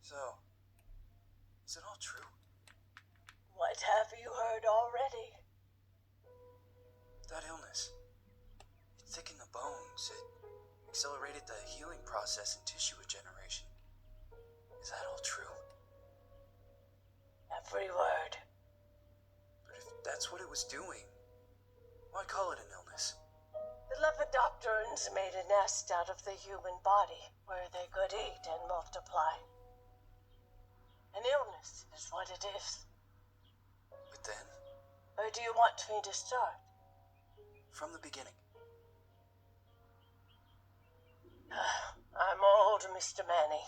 So, is it all true? What have you heard already? That illness. It thickened the bones. It accelerated the healing process and tissue regeneration. Is that all true? Every word. But if that's what it was doing, why call it an illness? The Lepidopterans made a nest out of the human body where they could eat and multiply. An illness is what it is. But then, Where do you want me to start? from the beginning. I'm old, Mr. Manny.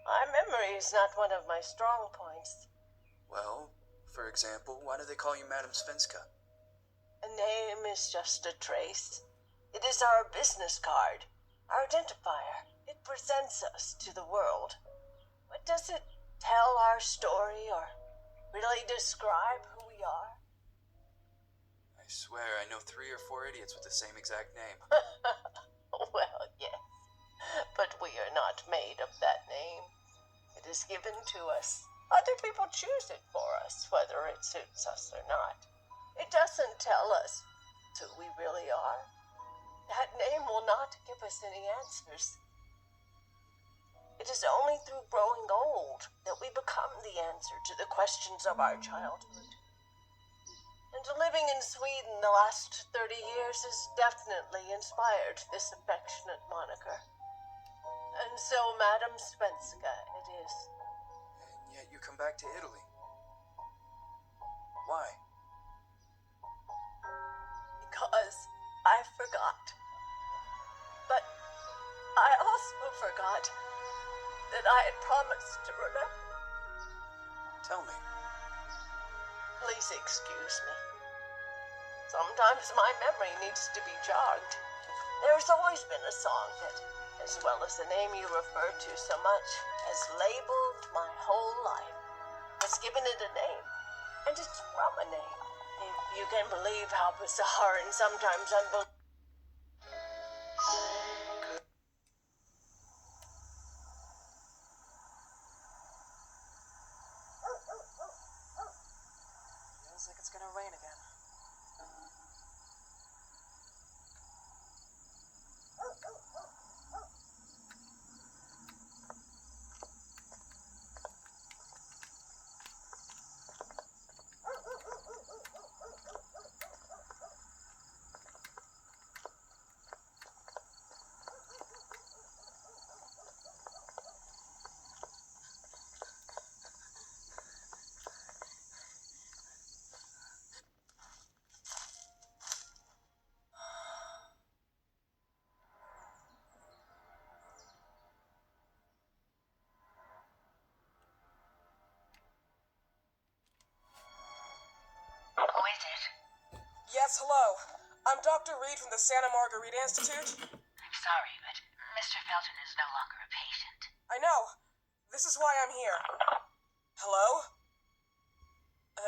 My memory is not one of my strong points. Well, for example, why do they call you Madam Svenska? A name is just a trace. It is our business card, our identifier. It presents us to the world. But does it tell our story or really describe who we are? I swear I know 3 or 4 idiots with the same exact name. Well, yes. But we are not made of that name. It is given to us. Other people choose it for us, whether it suits us or not. It doesn't tell us who we really are. That name will not give us any answers. It is only through growing old that we become the answer to the questions of our childhood. And living in Sweden the last 30 years has definitely inspired this affectionate moniker. And so Madam Svenska it is. And yet you come back to Italy. Why? Because I forgot. But I also forgot that I had promised to remember. Tell me. Please excuse me. Sometimes my memory needs to be jogged. There's always been a song that, as well as the name you refer to so much, has labeled my whole life, has given it a name, and it's from a name. If you can believe how bizarre and sometimes unbelievable. Feels like it's gonna rain again. Who is it? Yes, hello. I'm Dr. Reed from the Santa Margarita Institute. I'm sorry, but Mr. Felton is no longer a patient. I know. This is why I'm here. Hello?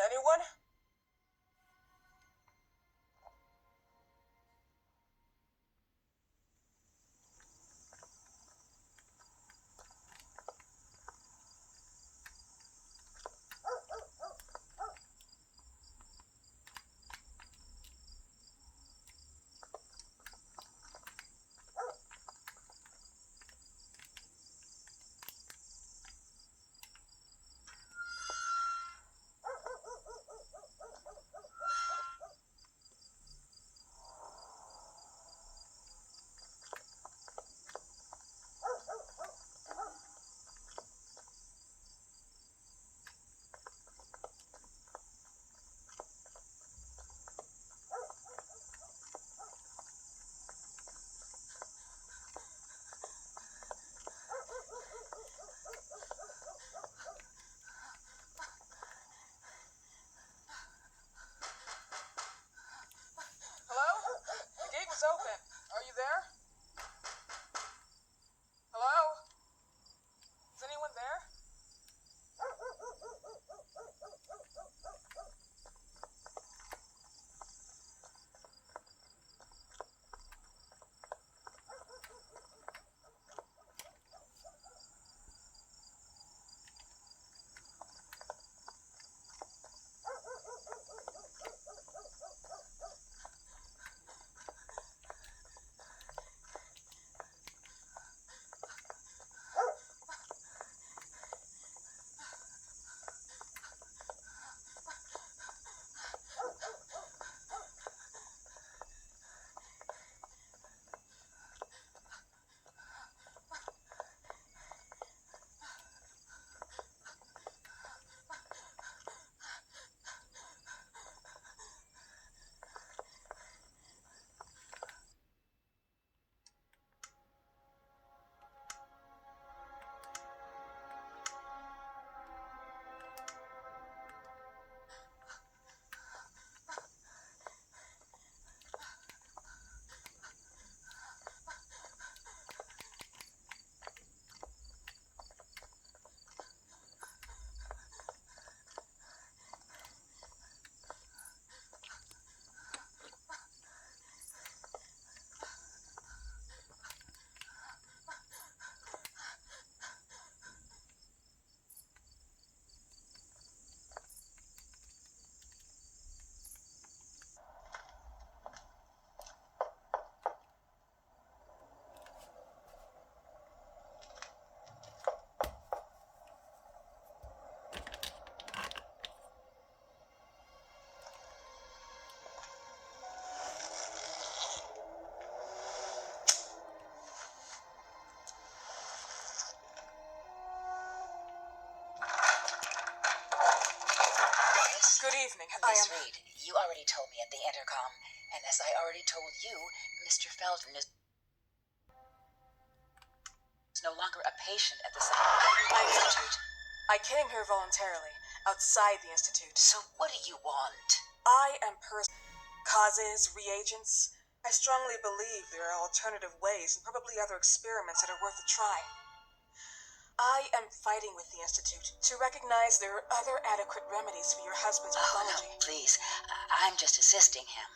Anyone? Miss Reed, you already told me at the intercom, and as I already told you, Mr. Felton is no longer a patient at the Psychiatric Institute. I came here voluntarily, outside the Institute. So what do you want? I am causes, reagents. I strongly believe there are alternative ways and probably other experiments that are worth a try. I am fighting with the Institute to recognize there are other adequate remedies for your husband's pathology. No, please. I'm just assisting him.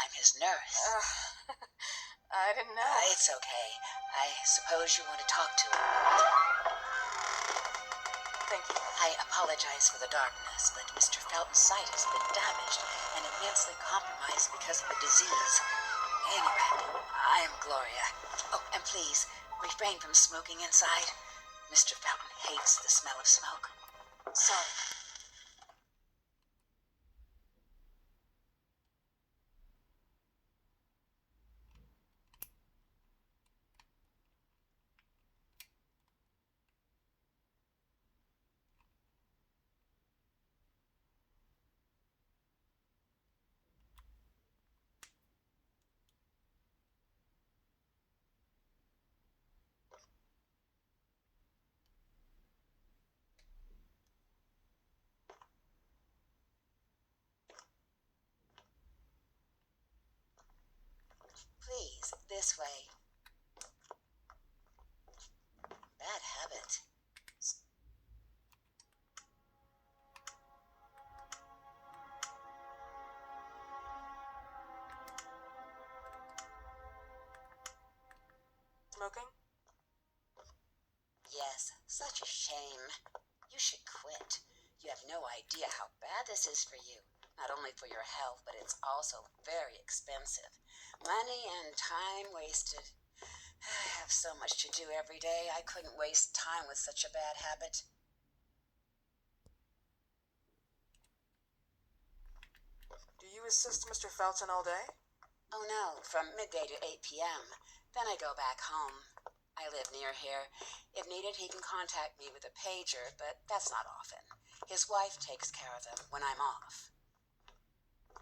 I'm his nurse. I didn't know. It's okay. I suppose you want to talk to him. Thank you. I apologize for the darkness, but Mr. Felton's sight has been damaged and immensely compromised because of the disease. Anyway, I am Gloria. Oh, and please, refrain from smoking inside. Mr. Felton hates the smell of smoke. Sorry. Please, this way. Bad habit. Smoking? Yes, such a shame. You should quit. You have no idea how bad this is for you. Not only for your health, but it's also very expensive. Money and time wasted. I have so much to do every day. I couldn't waste time with such a bad habit. Do you assist Mr. Felton all day? Oh no, from midday to 8 p.m. Then I go back home. I live near here. If needed, he can contact me with a pager, but that's not often. His wife takes care of him when I'm off.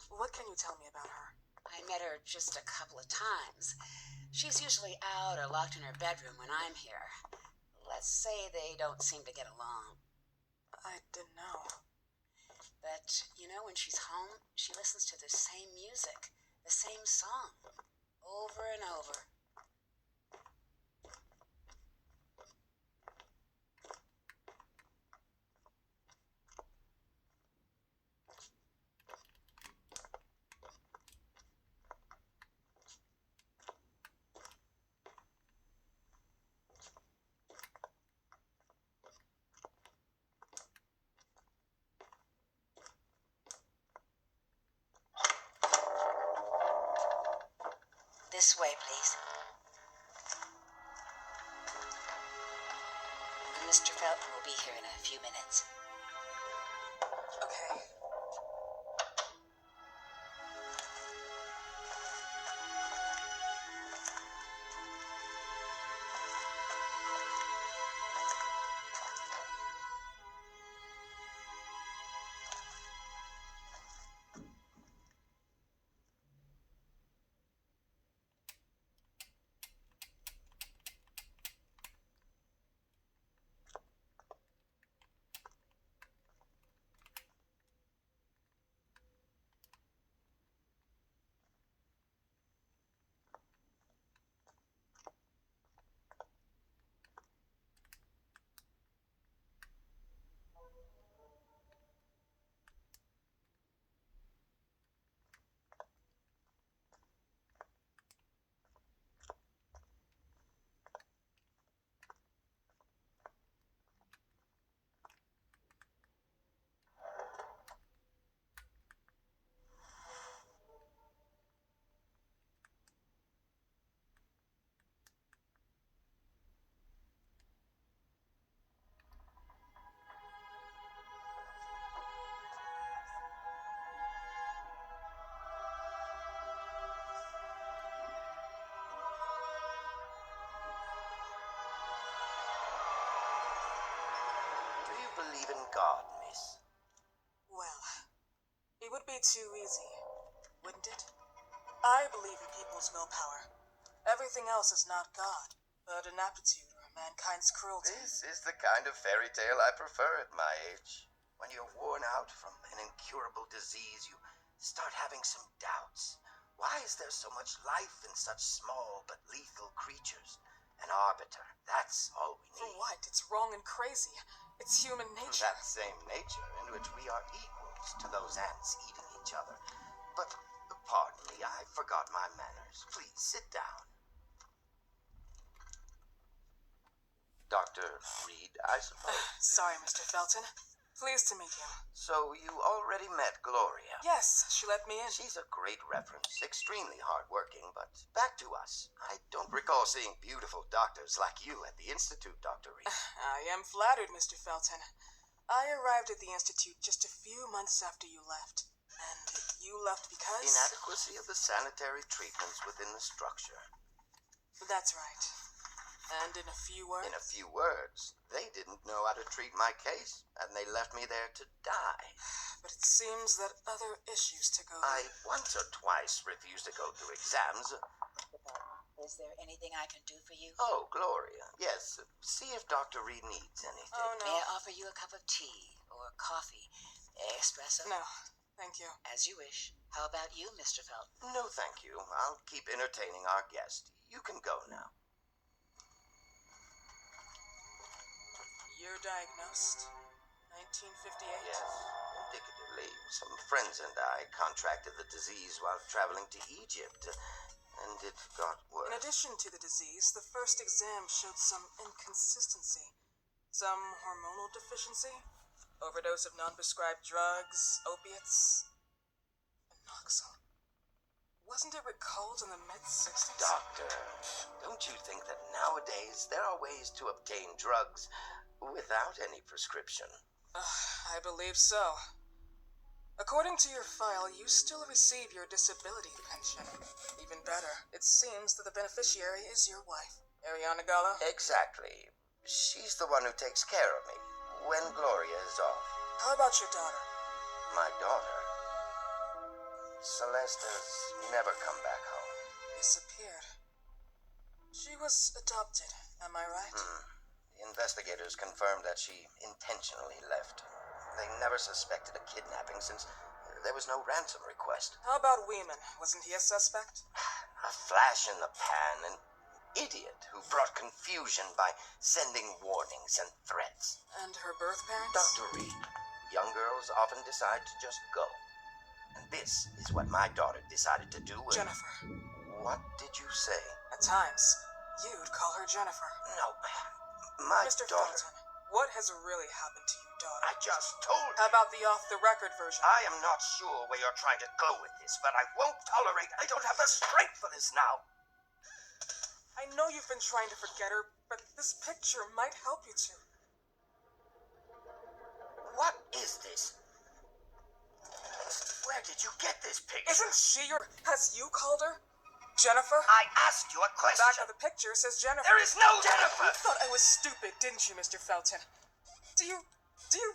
What can you tell me about her? I met her just a couple of times. She's usually out or locked in her bedroom when I'm here. Let's say they don't seem to get along. I didn't know. But, you know, when she's home, she listens to the same music, the same song, over and over. This way, please. Mr. Felton will be here in a few minutes. Okay. Believe in God, miss? Well, he would be too easy, wouldn't it? I believe in people's willpower. Everything else is not God, but an aptitude or mankind's cruelty. This is the kind of fairy tale I prefer at my age. When you're worn out from an incurable disease, you start having some doubts. Why is there so much life in such small but lethal creatures? An arbiter, that's all we For need. what? It's wrong and crazy. It's human nature. That same nature in which we are equals to those ants eating each other. But, pardon me, I forgot my manners. Please, sit down. Dr. Reed, I suppose. Sorry, Mr. Felton. Pleased to meet you. So you already met Gloria. Yes, she let me in. She's a great reference, extremely hardworking, but back to us. I don't recall seeing beautiful doctors like you at the Institute, Dr. Reed. I am flattered, Mr. Felton. I arrived at the Institute just a few months after you left. And you left because... Inadequacy of the sanitary treatments within the structure. That's right. And in a few words... In a few words, they didn't know how to treat my case, and they left me there to die. But it seems that other issues to go I through. once or twice refused to go through exams. Is there anything I can do for you? Oh, Gloria. Yes, see if Dr. Reed needs anything. Oh, no. May I offer you a cup of tea or coffee? Espresso? No, thank you. As you wish. How about you, Mr. Felton? No, thank you. I'll keep entertaining our guest. You can go now. Year diagnosed? 1958? Yes, indicatively, some friends and I contracted the disease while traveling to Egypt, and it got worse. In addition to the disease, the first exam showed some inconsistency. Some hormonal deficiency, overdose of non-prescribed drugs, opiates, Monoxyl. Wasn't it recalled in the mid-60s? Doctor, don't you think that nowadays there are ways to obtain drugs without any prescription? I believe so. According to your file, you still receive your disability pension. Even better, it seems that the beneficiary is your wife, Ariana Gallo. Exactly. She's the one who takes care of me when Gloria is off. How about your daughter? My daughter, Celeste, has never come back home. Disappeared. She was adopted, am I right? The investigators confirmed that she intentionally left. They never suspected a kidnapping since there was no ransom request. How about Weeman? Wasn't he a suspect? A flash in the pan, an idiot who brought confusion by sending warnings and threats. And her birth parents? Dr. Reed, young girls often decide to just go. And this is what my daughter decided to do with... Jennifer. What did you say? At times, you'd call her Jennifer. No, my Mr. daughter... Felton, what has really happened to your daughter? I just told you. How about the off-the-record version? I am not sure where you're trying to go with this, but I won't tolerate... I don't have the strength for this now. I know you've been trying to forget her, but this picture might help you to. What is this? Where did you get this picture? Isn't she your... Has you called her? Jennifer? I asked you a The question. back of the picture says Jennifer. There is no Jennifer! You thought I was stupid, didn't you, Mr. Felton? Do you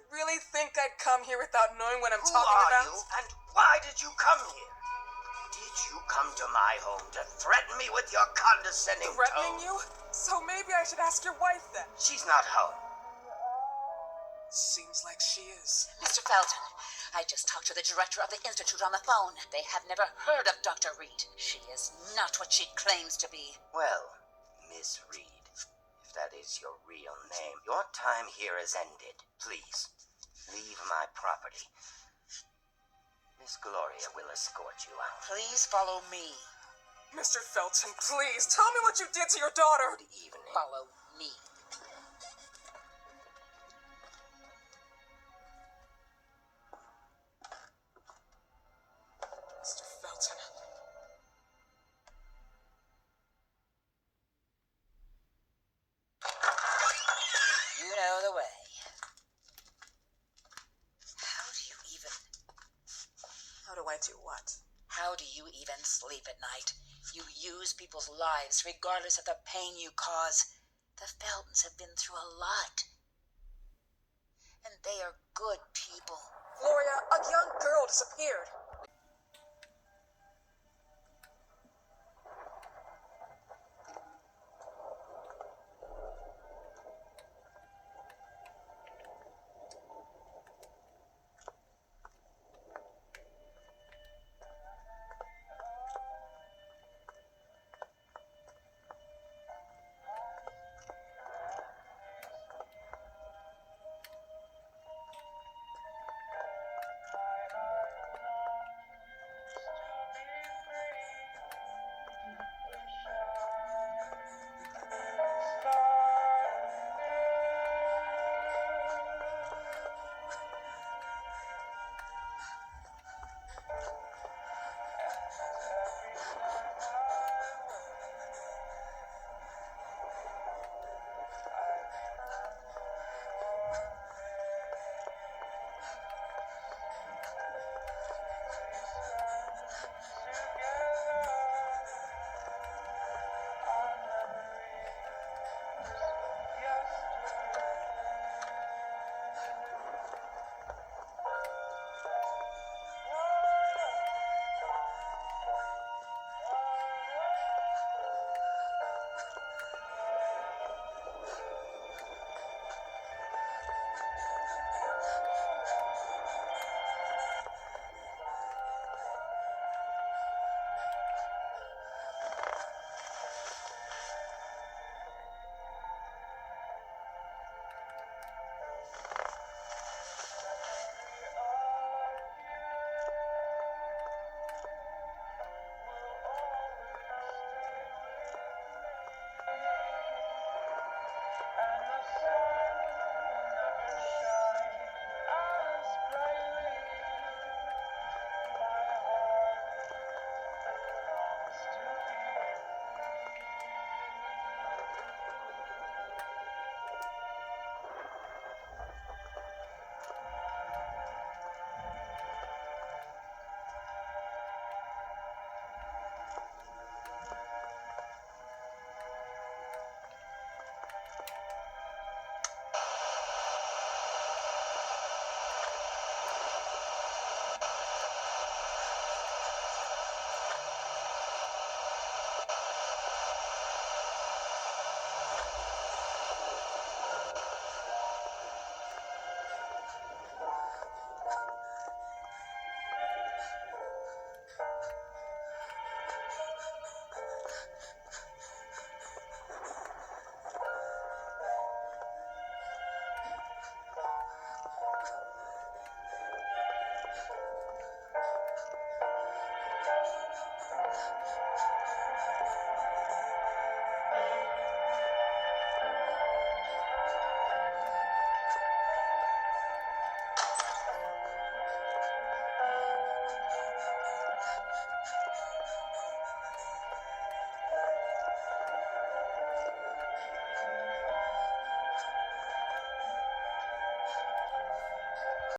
really think I'd come here without knowing what I'm Who talking are about? you, and why did you come here? Did you come to my home to threaten me with your condescending Threatening tone? you? So maybe I should ask your wife then. She's not home. Seems like she is. Mr. Felton, I just talked to the director of the Institute on the phone. They have never heard of Dr. Reed. She is not what she claims to be. Well, Miss Reed, if that is your real name, your time here has ended. Please, leave my property. Miss Gloria will escort you out. Please follow me. Mr. Felton, please, tell me what you did to your daughter. Good evening. Follow me. Mr. Felton. You know the way. How do I do what? How do you even sleep at night? You use people's lives regardless of the pain you cause. The Feltons have been through a lot. And they are good people. Gloria, a young girl disappeared.